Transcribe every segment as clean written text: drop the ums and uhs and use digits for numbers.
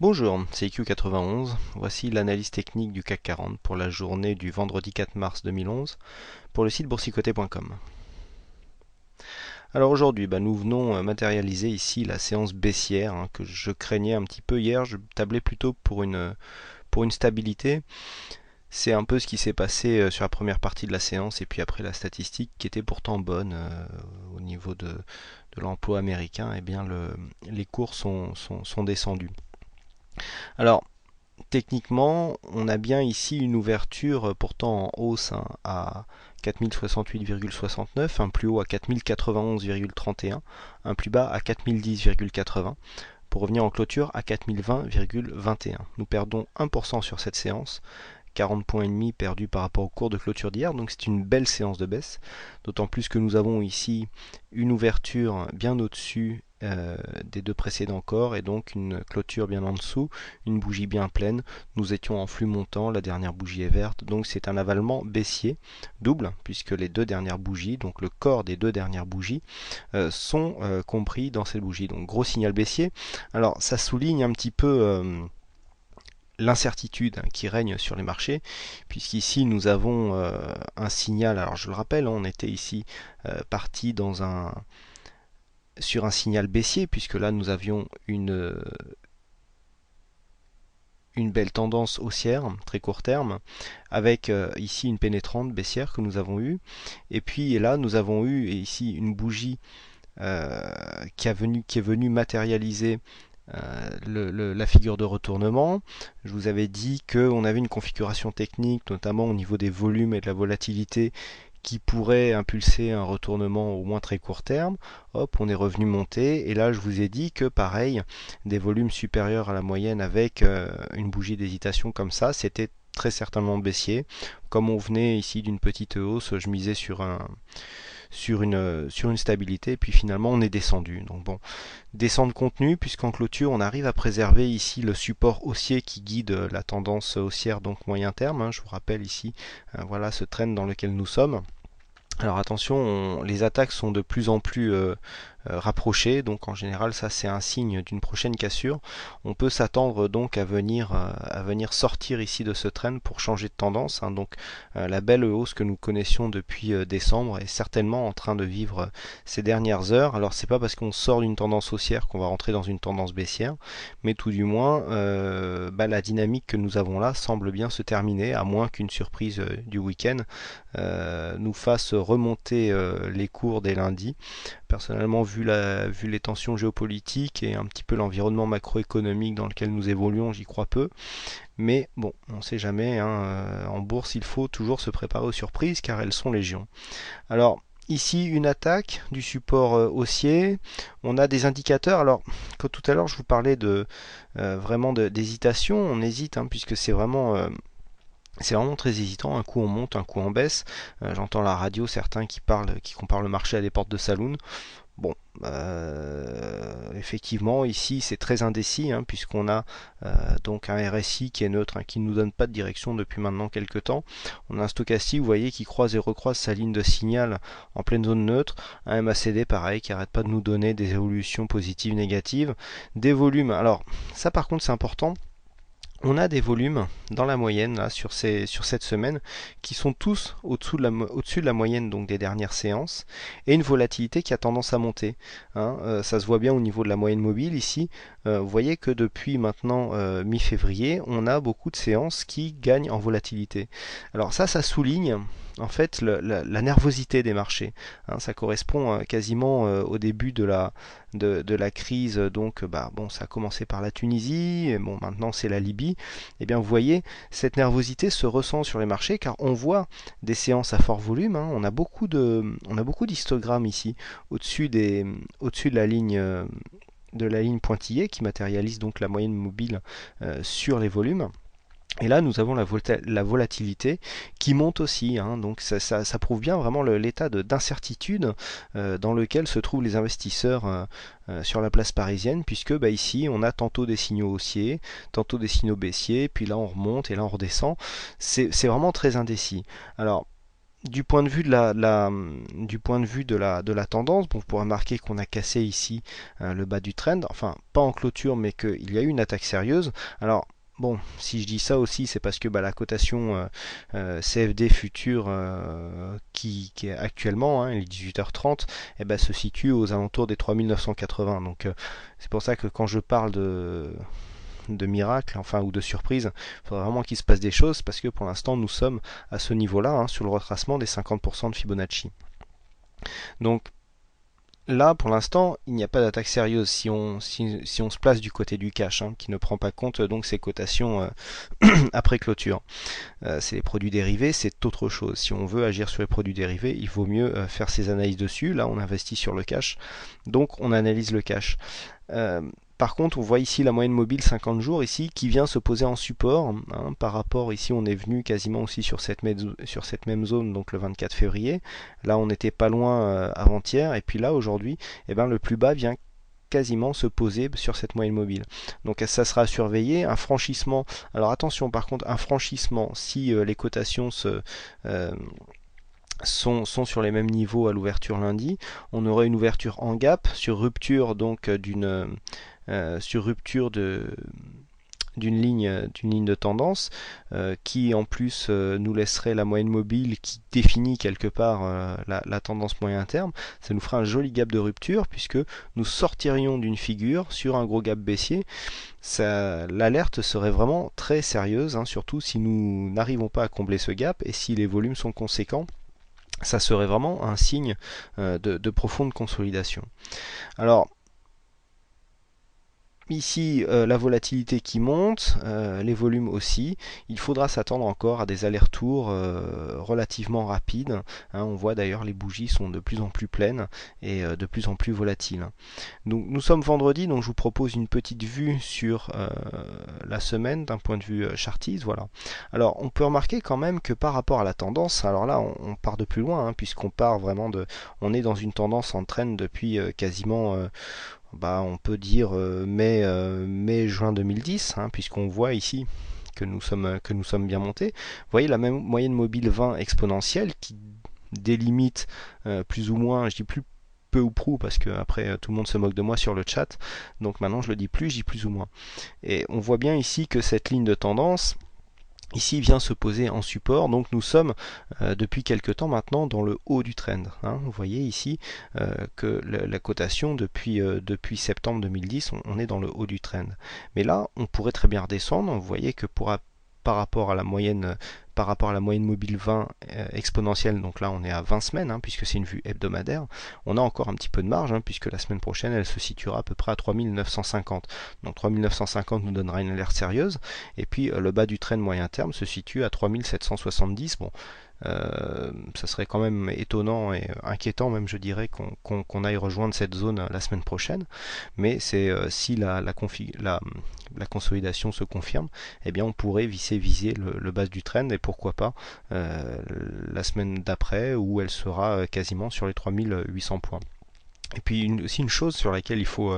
Bonjour, c'est IQ91. Voici l'analyse technique du CAC 40 pour la journée du vendredi 4 mars 2011 pour le site boursicoté.com. Alors aujourd'hui, nous venons matérialiser ici la séance baissière que je craignais un petit peu hier. Je tablais plutôt pour une stabilité. C'est un peu ce qui s'est passé sur la première partie de la séance et puis après la statistique qui était pourtant bonne au niveau de l'emploi américain. Eh bien, les cours sont descendus. Alors, techniquement, on a bien ici une ouverture pourtant en hausse à 4068,69, un plus haut à 4091,31, un plus bas à 4010,80, pour revenir en clôture à 4020,21. Nous perdons 1% sur cette séance, 40 points et demi perdus par rapport au cours de clôture d'hier, donc c'est une belle séance de baisse, d'autant plus que nous avons ici une ouverture bien au-dessus des deux précédents corps et donc une clôture bien en dessous, une bougie bien pleine. Nous étions en flux montant, la dernière bougie est verte, donc c'est un avalement baissier double puisque les deux dernières bougies, donc le corps des deux dernières bougies, sont compris dans cette bougie. Donc gros signal baissier. Alors ça souligne un petit peu l'incertitude qui règne sur les marchés, puisqu'ici nous avons un signal, alors je le rappelle, on était ici parti sur un signal baissier, puisque là nous avions une belle tendance haussière, très court terme, avec ici une pénétrante baissière que nous avons eue, et puis là nous avons eu ici une bougie qui est venue matérialiser la figure de retournement. Je vous avais dit qu'on avait une configuration technique, notamment au niveau des volumes et de la volatilité, qui pourrait impulser un retournement au moins très court terme. Hop, on est revenu monter. Et là, je vous ai dit que pareil, des volumes supérieurs à la moyenne avec une bougie d'hésitation comme ça, c'était très certainement baissier. Comme on venait ici d'une petite hausse, je misais sur une stabilité, et puis finalement on est descendu. Donc bon, descente contenu, puisqu'en clôture on arrive à préserver ici le support haussier qui guide la tendance haussière, donc moyen terme. Je vous rappelle ici, voilà ce trend dans lequel nous sommes. Alors attention, les attaques sont de plus en plus rapprochées, donc en général ça c'est un signe d'une prochaine cassure. On peut s'attendre donc à venir sortir ici de ce trend pour changer de tendance. Donc la belle hausse que nous connaissions depuis décembre est certainement en train de vivre ces dernières heures. Alors c'est pas parce qu'on sort d'une tendance haussière qu'on va rentrer dans une tendance baissière, mais tout du moins la dynamique que nous avons là semble bien se terminer, à moins qu'une surprise du week-end nous fasse remonter les cours dès lundi. Personnellement, vu les tensions géopolitiques et un petit peu l'environnement macroéconomique dans lequel nous évoluons, j'y crois peu. Mais bon, on ne sait jamais. En bourse, il faut toujours se préparer aux surprises car elles sont légion. Alors, ici, une attaque du support haussier. On a des indicateurs. Alors, comme tout à l'heure, je vous parlais vraiment d'hésitation. On hésite puisque c'est vraiment très hésitant, un coup on monte, un coup on baisse. J'entends la radio certains qui comparent le marché à des portes de saloon. Bon, effectivement, ici c'est très indécis, puisqu'on a donc un RSI qui est neutre, qui ne nous donne pas de direction depuis maintenant quelques temps. On a un stochastique, vous voyez, qui croise et recroise sa ligne de signal en pleine zone neutre. Un MACD, pareil, qui n'arrête pas de nous donner des évolutions positives, négatives. Des volumes, alors ça par contre c'est important. On a des volumes dans la moyenne là, sur cette semaine qui sont tous au-dessus de la moyenne donc des dernières séances et une volatilité qui a tendance à monter. Ça se voit bien au niveau de la moyenne mobile ici. Vous voyez que depuis maintenant mi-février, on a beaucoup de séances qui gagnent en volatilité. Alors ça souligne en fait la nervosité des marchés. Ça correspond quasiment au début de la crise. Donc ça a commencé par la Tunisie, et bon maintenant c'est la Libye. Et bien vous voyez, cette nervosité se ressent sur les marchés car on voit des séances à fort volume. On a beaucoup d'histogrammes ici au-dessus de la ligne pointillée qui matérialise donc la moyenne mobile sur les volumes. Et là, nous avons la volatilité qui monte aussi. Donc ça prouve bien vraiment l'état d'incertitude dans lequel se trouvent les investisseurs sur la place parisienne, puisque ici, on a tantôt des signaux haussiers, tantôt des signaux baissiers, puis là on remonte et là on redescend. C'est vraiment très indécis. Alors, du point de vue de la tendance, bon, vous pourrez remarquer qu'on a cassé ici le bas du trend, enfin pas en clôture, mais qu'il y a eu une attaque sérieuse. Alors bon, si je dis ça aussi, c'est parce que la cotation CFD future qui est actuellement, hein, il est 18h30, se situe aux alentours des 3980. Donc c'est pour ça que quand je parle de miracle, enfin, ou de surprise. Il faudra vraiment qu'il se passe des choses parce que pour l'instant nous sommes à ce niveau-là, hein, sur le retracement des 50% de Fibonacci. Donc là, pour l'instant, il n'y a pas d'attaque sérieuse si on se place du côté du cash, hein, qui ne prend pas compte donc ces cotations après clôture. C'est les produits dérivés, c'est autre chose. Si on veut agir sur les produits dérivés, il vaut mieux faire ses analyses dessus. Là, on investit sur le cash, donc on analyse le cash. Par contre, on voit ici la moyenne mobile 50 jours ici qui vient se poser en support, hein, par rapport ici on est venu quasiment aussi sur cette même zone, donc le 24 février. Là on n'était pas loin avant-hier, et puis là aujourd'hui, le plus bas vient quasiment se poser sur cette moyenne mobile. Donc ça sera à surveiller. Un franchissement, alors attention par contre, un franchissement si les cotations sont sur les mêmes niveaux à l'ouverture lundi, on aurait une ouverture en gap sur rupture donc sur rupture d'une ligne de tendance qui en plus nous laisserait la moyenne mobile qui définit quelque part la tendance moyen terme. Ça nous fera un joli gap de rupture puisque nous sortirions d'une figure sur un gros gap baissier. L'alerte serait vraiment très sérieuse, hein, surtout si nous n'arrivons pas à combler ce gap et si les volumes sont conséquents. Ça serait vraiment un signe de profonde consolidation. Alors, ici, la volatilité qui monte, les volumes aussi. Il faudra s'attendre encore à des allers-retours relativement rapides. Hein, on voit d'ailleurs les bougies sont de plus en plus pleines et de plus en plus volatiles. Donc, nous sommes vendredi, donc je vous propose une petite vue sur la semaine d'un point de vue chartiste. Voilà. Alors, on peut remarquer quand même que par rapport à la tendance, alors là, on part de plus loin, hein, puisqu'on part vraiment on est dans une tendance en traîne depuis quasiment on peut dire mai-juin 2010, hein, puisqu'on voit ici que nous sommes bien montés. Vous voyez la même moyenne mobile 20 exponentielle qui délimite plus ou moins, je dis plus peu ou prou, parce que après tout le monde se moque de moi sur le chat, donc maintenant je le dis plus, je dis plus ou moins. Et on voit bien ici que cette ligne de tendance ici vient se poser en support, donc nous sommes depuis quelque temps maintenant dans le haut du trend. Hein. Vous voyez ici que la cotation depuis septembre 2010, on est dans le haut du trend. Mais là, on pourrait très bien redescendre. Vous voyez que par rapport à la moyenne mobile 20 exponentielle, donc là on est à 20 semaines, hein, puisque c'est une vue hebdomadaire, on a encore un petit peu de marge, hein, puisque la semaine prochaine elle se situera à peu près à 3950. Donc 3950 nous donnera une alerte sérieuse, et puis le bas du trend moyen terme se situe à 3770. Bon, ça serait quand même étonnant et inquiétant même, je dirais, qu'on aille rejoindre cette zone la semaine prochaine, mais c'est si la consolidation se confirme, eh bien on pourrait viser le bas du trend, et pourquoi pas la semaine d'après où elle sera quasiment sur les 3800 points. Et puis aussi une chose sur laquelle il faut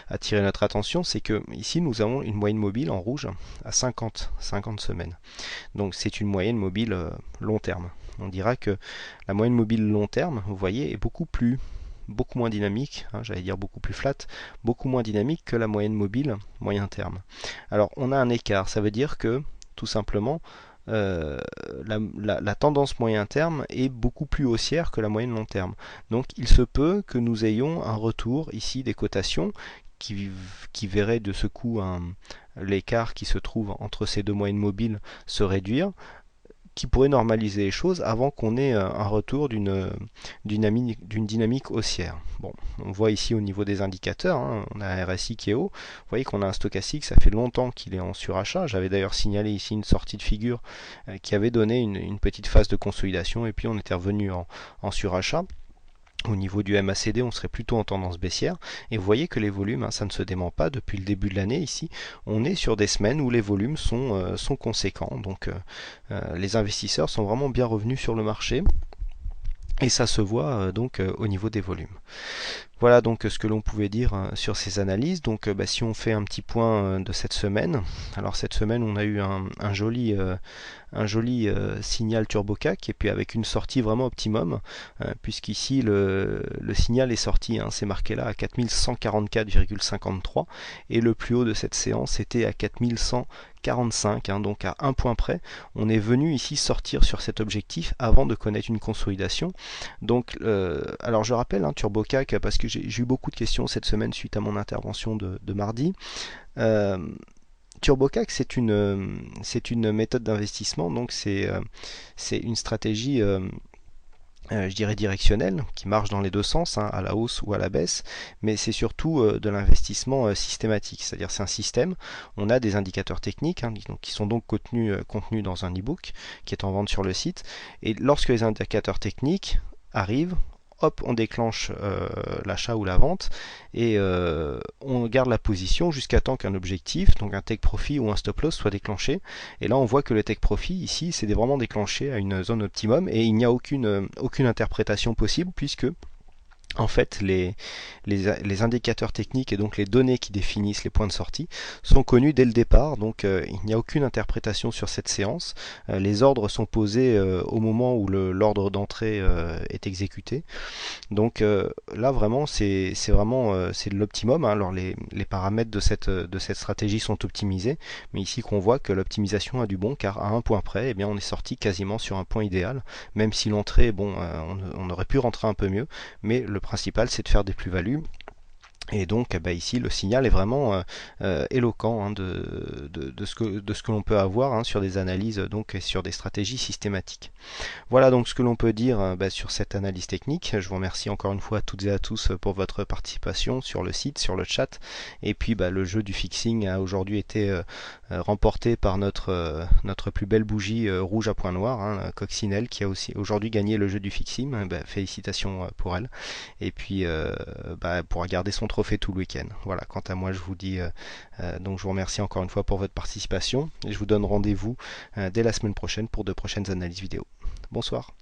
attirer notre attention, c'est que ici nous avons une moyenne mobile en rouge à 50 semaines. Donc c'est une moyenne mobile long terme. On dira que la moyenne mobile long terme, vous voyez, est beaucoup moins dynamique, hein, j'allais dire beaucoup plus flat, beaucoup moins dynamique que la moyenne mobile moyen terme. Alors on a un écart, ça veut dire que tout simplement la tendance moyen terme est beaucoup plus haussière que la moyenne long terme. Donc il se peut que nous ayons un retour ici des cotations qui verrait de ce coup l'écart qui se trouve entre ces deux moyennes mobiles se réduire, qui pourrait normaliser les choses avant qu'on ait un retour d'une dynamique haussière. Bon, on voit ici au niveau des indicateurs, hein, on a un RSI qui est haut, vous voyez qu'on a un stochastique, ça fait longtemps qu'il est en surachat. J'avais d'ailleurs signalé ici une sortie de figure qui avait donné une petite phase de consolidation, et puis on était revenu en surachat. Au niveau du MACD, on serait plutôt en tendance baissière. Et vous voyez que les volumes, hein, ça ne se dément pas depuis le début de l'année. Ici, on est sur des semaines où les volumes sont conséquents. Donc les investisseurs sont vraiment bien revenus sur le marché. Et ça se voit donc au niveau des volumes. Voilà donc ce que l'on pouvait dire sur ces analyses. Donc si on fait un petit point de cette semaine, alors cette semaine on a eu un joli signal TurboCAC et puis avec une sortie vraiment optimum, puisqu'ici le signal est sorti, c'est marqué là à 4144,53 et le plus haut de cette séance était à 4145, donc à un point près. On est venu ici sortir sur cet objectif avant de connaître une consolidation. Donc, alors je rappelle TurboCAC parce que j'ai eu beaucoup de questions cette semaine suite à mon intervention de mardi. Euh, TurboCAC, c'est une méthode d'investissement, donc c'est une stratégie, je dirais directionnelle, qui marche dans les deux sens, à la hausse ou à la baisse, mais c'est surtout de l'investissement systématique, c'est-à-dire c'est un système, on a des indicateurs techniques, qui sont donc contenus dans un e-book qui est en vente sur le site, et lorsque les indicateurs techniques arrivent, hop, on déclenche l'achat ou la vente et on garde la position jusqu'à temps qu'un objectif, donc un take profit ou un stop loss soit déclenché. Et là, on voit que le take profit ici, c'est vraiment déclenché à une zone optimum et il n'y a aucune interprétation possible puisque en fait, les indicateurs techniques et donc les données qui définissent les points de sortie sont connus dès le départ, donc il n'y a aucune interprétation sur cette séance. Les ordres sont posés au moment où l'ordre d'entrée est exécuté. Donc là vraiment c'est de l'optimum. Alors les paramètres de cette stratégie sont optimisés, mais ici qu'on voit que l'optimisation a du bon car à un point près, eh bien on est sorti quasiment sur un point idéal, même si l'entrée, on aurait pu rentrer un peu mieux, mais le principal c'est de faire des plus-values. Et donc ici le signal est vraiment éloquent de ce que l'on peut avoir sur des analyses donc et sur des stratégies systématiques. Voilà donc ce que l'on peut dire sur cette analyse technique. Je vous remercie encore une fois à toutes et à tous pour votre participation sur le site, sur le chat. Et puis le jeu du fixing a aujourd'hui été remporté par notre plus belle bougie rouge à point noir, Coccinelle, qui a aussi aujourd'hui gagné le jeu du fixing. Félicitations pour elle. Et puis pourra garder son trophée tout le week-end. Voilà, quant à moi je vous dis donc je vous remercie encore une fois pour votre participation et je vous donne rendez-vous dès la semaine prochaine pour de prochaines analyses vidéo. Bonsoir.